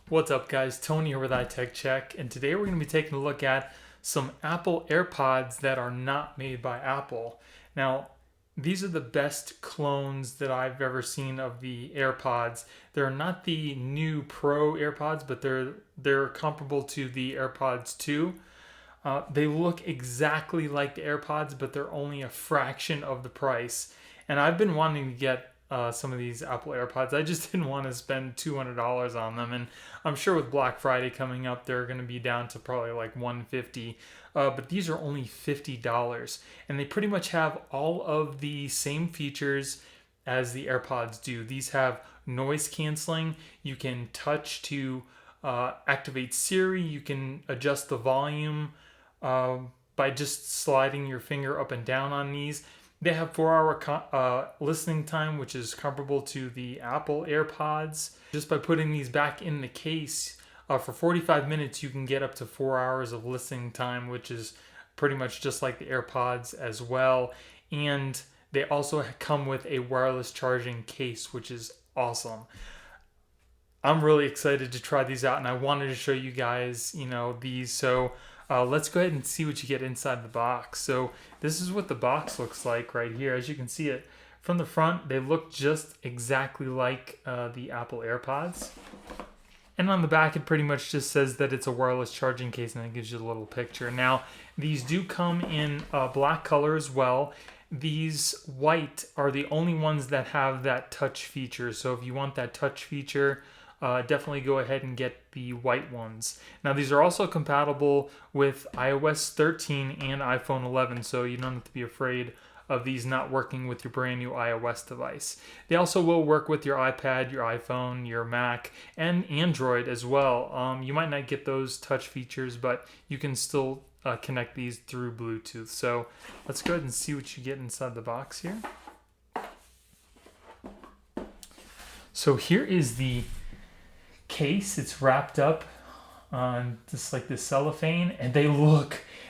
What's up guys, Tony here with iTech Check, and today we're going to be taking a look at some Apple Airpods that are not made by Apple. Now, these are the best clones that I've ever seen of the Airpods. They're not the new Pro Airpods, but they're comparable to the AirPods 2. They look exactly like the AirPods, but they're only a fraction of the price. And I've been wanting to get some of these Apple AirPods. I just didn't want to spend $200 on them, and I'm sure with Black Friday coming up, they're going to be down to probably like $150. But these are only $50, and they pretty much have all of the same features as the AirPods do. These have noise canceling. You can touch to activate Siri. You can adjust the volume by just sliding your finger up and down on these. They have 4-hour listening time, which is comparable to the Apple AirPods. Just by putting these back in the case, for 45 minutes, you can get up to 4 hours of listening time, which is pretty much just like the AirPods as well. And they also come with a wireless charging case, which is awesome. I'm really excited to try these out, and I wanted to show you guys, these. So let's go ahead and see what you get inside the box. So this is what the box looks like right here. As you can see it from the front, they look just exactly like the Apple AirPods. And on the back, it pretty much just says that it's a wireless charging case, and it gives you a little picture. Now, these do come in black color as well. These white are the only ones that have that touch feature. So if you want that touch feature, definitely go ahead and get the white ones. Now, these are also compatible with iOS 13 and iPhone 11, so you don't have to be afraid of these not working with your brand new iOS device. They also will work with your iPad, your iPhone, your Mac, and Android as well. You might not get those touch features, but you can still connect these through Bluetooth. So let's go ahead and see what you get inside the box here. So here is the case. It's wrapped up on just like this cellophane, and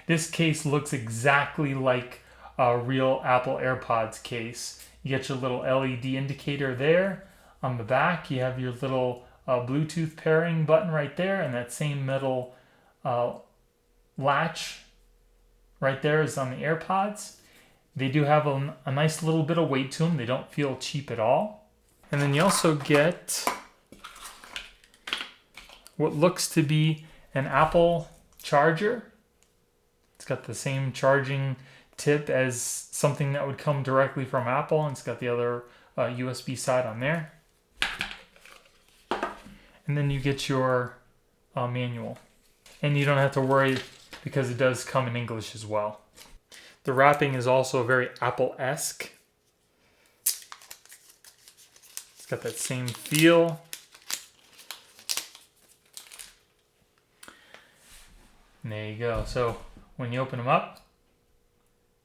this case looks exactly like a real Apple AirPods case. You get your little LED indicator there. On the back, you have your little Bluetooth pairing button right there, and that same metal latch right there is on the AirPods. They do have a nice little bit of weight to them. They don't feel cheap at all. And then you also get what looks to be an Apple charger. It's got the same charging tip as something that would come directly from Apple, and it's got the other USB side on there. And then you get your manual. And you don't have to worry because it does come in English as well. The wrapping is also very Apple-esque. It's got that same feel. And there you go. So when you open them up,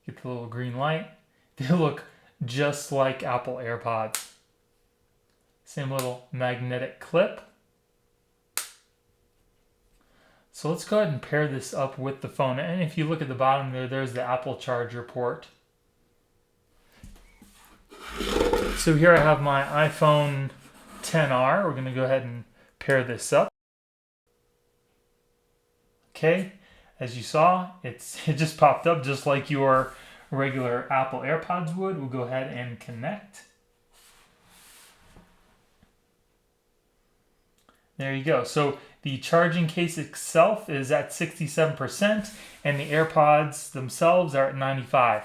get the little green light. They look just like Apple AirPods. Same little magnetic clip. So let's go ahead and pair this up with the phone. And if you look at the bottom there's the Apple charger port. So here I have my iPhone XR. We're going to go ahead and pair this up. Okay, as you saw, it just popped up just like your regular Apple AirPods would. We'll go ahead and connect. There you go. So the charging case itself is at 67%, and the AirPods themselves are at 95%.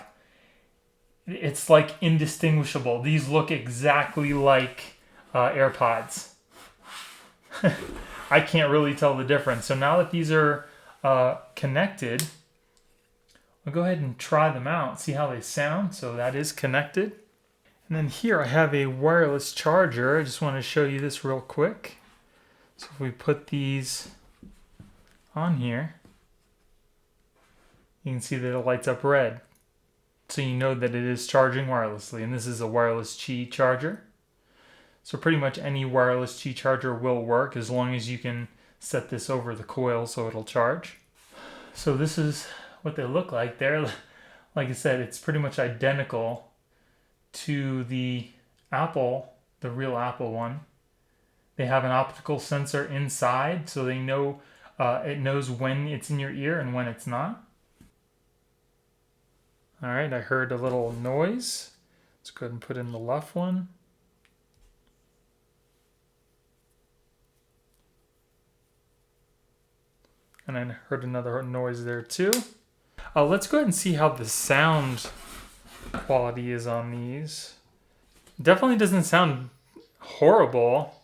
It's like indistinguishable. These look exactly like AirPods. I can't really tell the difference. So now that these are connected, I'll go ahead and try them out, see how they sound. So that is connected. And then here I have a wireless charger. I just want to show you this real quick. So if we put these on here, you can see that it lights up red. So you know that it is charging wirelessly. And this is a wireless Qi charger. So pretty much any wireless Qi charger will work as long as you can set this over the coil so it'll charge. So this is what they look like. Like I said, it's pretty much identical to the real Apple one. They have an optical sensor inside, so they know it knows when it's in your ear and when it's not. All right, I heard a little noise. Let's go ahead and put in the left one. And I heard another noise there too. Let's go ahead and see how the sound quality is on these. Definitely doesn't sound horrible.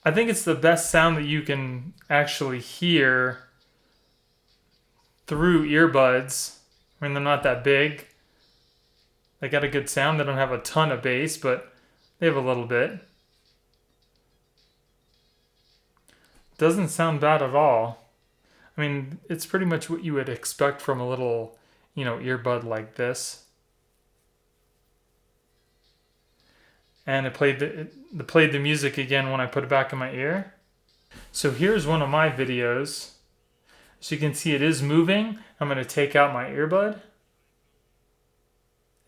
I think it's the best sound that you can actually hear through earbuds. I mean, they're not that big. They got a good sound. They don't have a ton of bass, but they have a little bit. Doesn't sound bad at all. I mean, it's pretty much what you would expect from a little, earbud like this. And it played the music again when I put it back in my ear. So here's one of my videos. So you can see it is moving. I'm going to take out my earbud.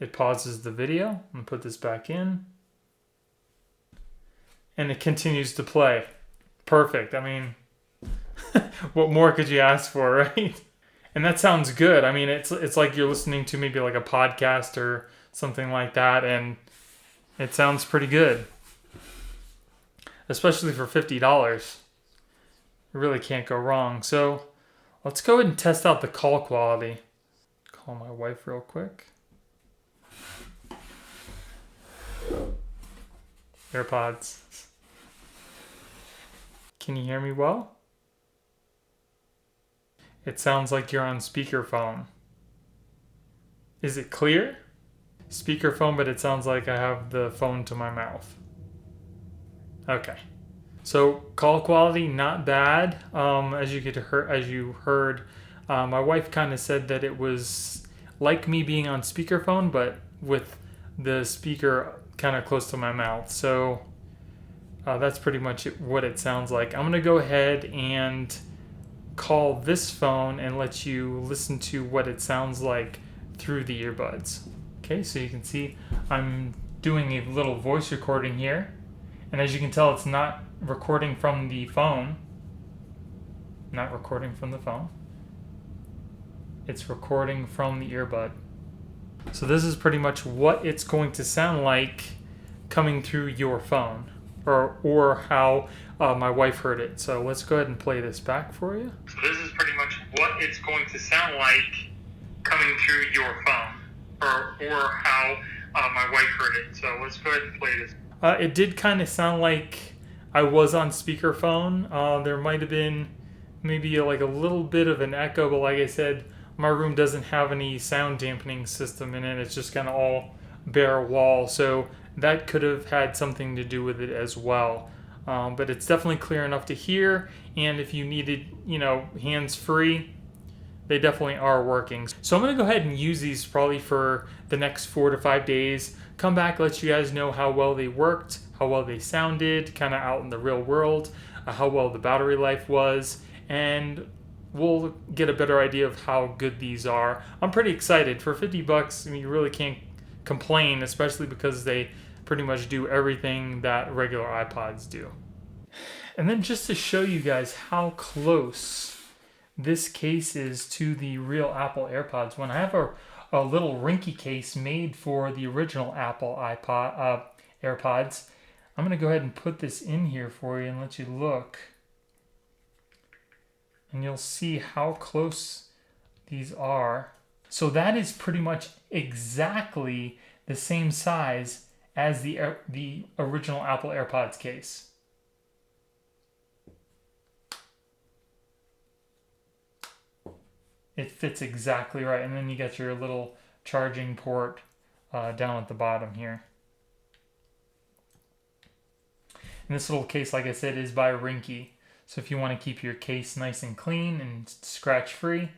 It pauses the video. I'm going to put this back in. And it continues to play. Perfect. I mean, what more could you ask for, right? And that sounds good. I mean, it's like you're listening to maybe like a podcast or something like that, and it sounds pretty good. Especially for $50. You really can't go wrong. So let's go ahead and test out the call quality. Call my wife real quick. Airpods. Can you hear me well? It sounds like you're on speakerphone. Is it clear? Speakerphone, but it sounds like I have the phone to my mouth. Okay. So call quality, not bad. As you heard, my wife kind of said that it was like me being on speakerphone, but with the speaker kind of close to my mouth. So that's pretty much what it sounds like. I'm gonna go ahead and call this phone and let you listen to what it sounds like through the earbuds. Okay, so you can see I'm doing a little voice recording here. And as you can tell, it's not recording from the phone. Not recording from the phone. It's recording from the earbud. So this is pretty much what it's going to sound like coming through your phone, or how my wife heard it. So let's go ahead and play this back for you. So this is pretty much what it's going to sound like coming through your phone, or how my wife heard it. So let's go ahead and play this. It did kind of sound like I was on speakerphone. There might have been maybe like a little bit of an echo, but like I said, my room doesn't have any sound dampening system in it. It's just kind of all bare wall. So that could have had something to do with it as well. But it's definitely clear enough to hear. And if you needed, hands-free, they definitely are working. So I'm going to go ahead and use these probably for the next 4 to 5 days. Come back, let you guys know how well they worked, how well they sounded, kind of out in the real world, how well the battery life was, and we'll get a better idea of how good these are. I'm pretty excited. For $50, I mean, you really can't complain, especially because they pretty much do everything that regular iPods do. And then just to show you guys how close this case is to the real Apple AirPods, when I have a little Ringke case made for the original Apple AirPods, I'm going to go ahead and put this in here for you and let you look. And you'll see how close these are. So that is pretty much exactly the same size as the original Apple AirPods case. It fits exactly right. And then you got your little charging port down at the bottom here. And this little case, like I said, is by Ringke. So if you want to keep your case nice and clean and scratch free,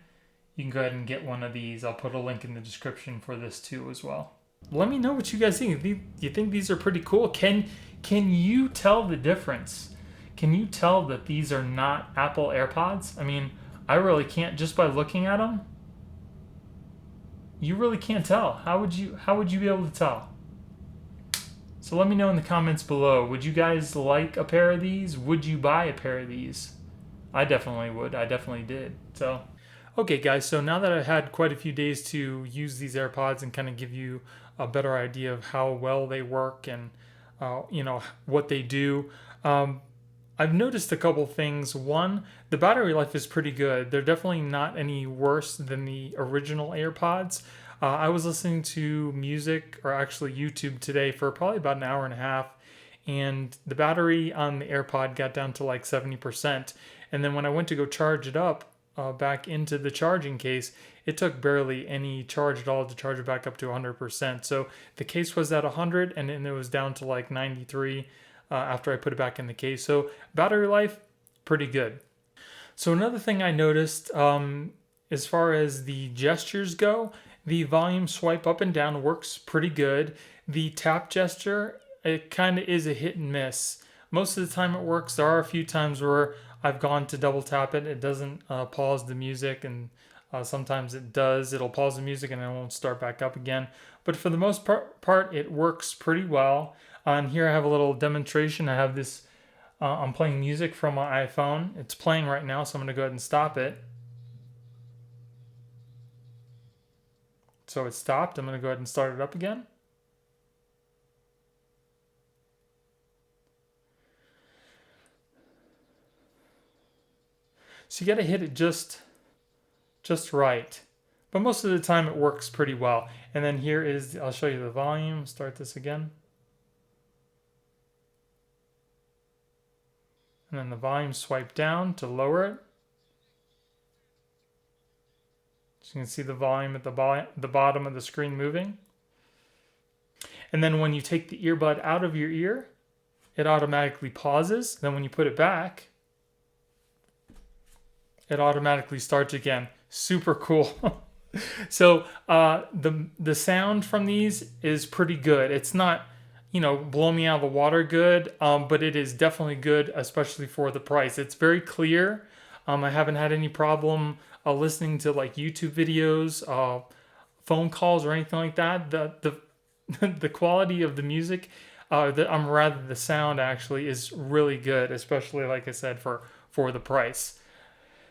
you can go ahead and get one of these. I'll put a link in the description for this too as well. Let me know what you guys think. Do you think these are pretty cool? Can you tell the difference? Can you tell that these are not Apple AirPods? I mean, I really can't just by looking at them. You really can't tell. How would you be able to tell? So let me know in the comments below. Would you guys like a pair of these? Would you buy a pair of these? I definitely would. I definitely did. So, okay, guys. So now that I've had quite a few days to use these AirPods and kind of give you a better idea of how well they work and what they do, I've noticed a couple things. One, the battery life is pretty good. They're definitely not any worse than the original AirPods. I was listening to music, or actually YouTube today, for probably about an hour and a half, and the battery on the AirPod got down to like 70%. And then when I went to go charge it up back into the charging case, it took barely any charge at all to charge it back up to 100%. So the case was at 100, and then it was down to like 93 after I put it back in the case. So battery life, pretty good. So another thing I noticed, as far as the gestures go, the volume swipe up and down works pretty good. The tap gesture, it kind of is a hit and miss. Most of the time it works. There are a few times where I've gone to double tap it. It doesn't pause the music, and sometimes it does. It'll pause the music and it won't start back up again. But for the most part, it works pretty well. And here I have a little demonstration. I have this, I'm playing music from my iPhone. It's playing right now, so I'm going to go ahead and stop it. So it stopped. I'm going to go ahead and start it up again. So you got to hit it just right. But most of the time it works pretty well. And then here is, I'll show you the volume. Start this again. And then the volume swipe down to lower it. So you can see the volume at the bottom of the screen moving. And then when you take the earbud out of your ear, it automatically pauses. Then when you put it back, it automatically starts again. Super cool. So the sound from these is pretty good. It's not, blow me out of the water good, but it is definitely good, especially for the price. It's very clear. I haven't had any problem listening to like YouTube videos, phone calls, or anything like that. The quality of the music, the sound actually is really good, especially like I said for the price.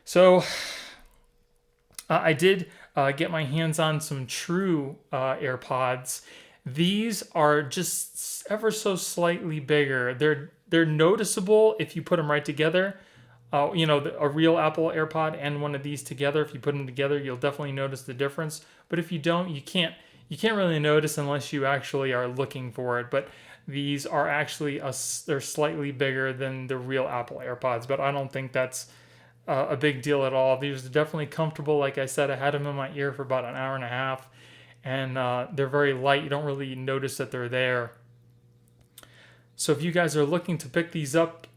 So I did get my hands on some true AirPods. These are just ever so slightly bigger. They're noticeable if you put them right together. A real Apple AirPod and one of these together, if you put them together, you'll definitely notice the difference. But if you don't, you can't really notice unless you actually are looking for it. But these are actually they're slightly bigger than the real Apple AirPods, but I don't think that's a big deal at all. These are definitely comfortable. Like I said, I had them in my ear for about an hour and a half, and they're very light. You don't really notice that they're there. So if you guys are looking to pick these up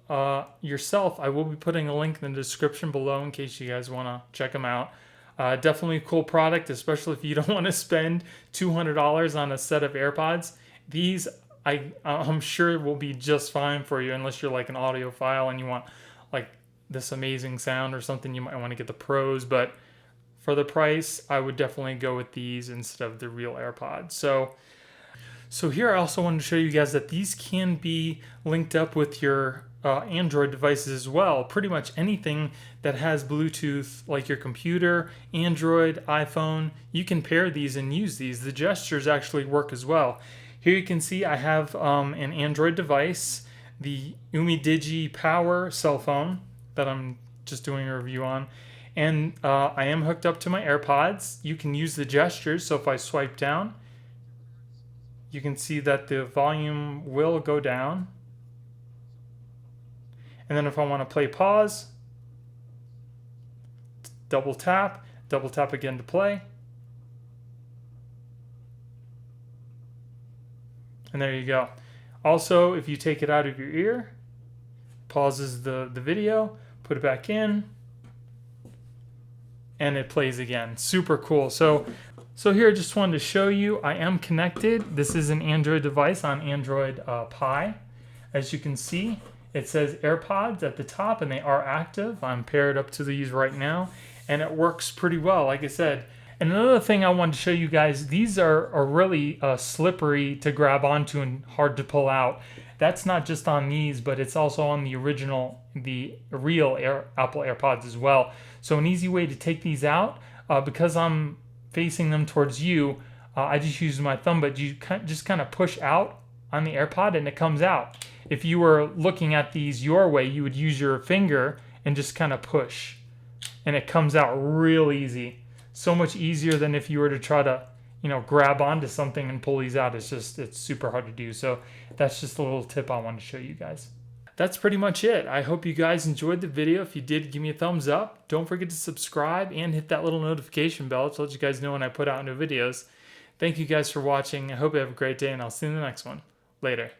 yourself, I will be putting a link in the description below in case you guys want to check them out. Definitely a cool product, especially if you don't want to spend $200 on a set of AirPods. These, I'm sure, will be just fine for you, unless you're like an audiophile and you want like this amazing sound or something. You might want to get the Pros, but for the price, I would definitely go with these instead of the real AirPods. So here I also wanted to show you guys that these can be linked up with your Android devices as well. Pretty much anything that has Bluetooth, like your computer, Android, iPhone, you can pair these and use these. The gestures actually work as well. Here you can see I have an Android device, the UmiDigi Power cell phone that I'm just doing a review on. And I am hooked up to my AirPods. You can use the gestures, so if I swipe down, you can see that the volume will go down. And then if I want to play pause, double tap again to play. And there you go. Also, if you take it out of your ear, pauses the video, put it back in, and it plays again. Super cool. So here I just wanted to show you I am connected. This is an Android device on Android Pie. As you can see, it says AirPods at the top, and they are active. I'm paired up to these right now, and it works pretty well, like I said. And another thing I wanted to show you guys, these are really slippery to grab onto and hard to pull out. That's not just on these, but it's also on the real Apple AirPods as well. So an easy way to take these out, because I'm facing them towards you, I just use my thumb, but you just kind of push out on the AirPod and it comes out. If you were looking at these your way, you would use your finger and just kind of push, and it comes out real easy. So much easier than if you were to try to, grab onto something and pull these out. It's super hard to do. So that's just a little tip I wanted to show you guys. That's pretty much it. I hope you guys enjoyed the video. If you did, give me a thumbs up. Don't forget to subscribe and hit that little notification bell to let you guys know when I put out new videos. Thank you guys for watching. I hope you have a great day, and I'll see you in the next one. Later.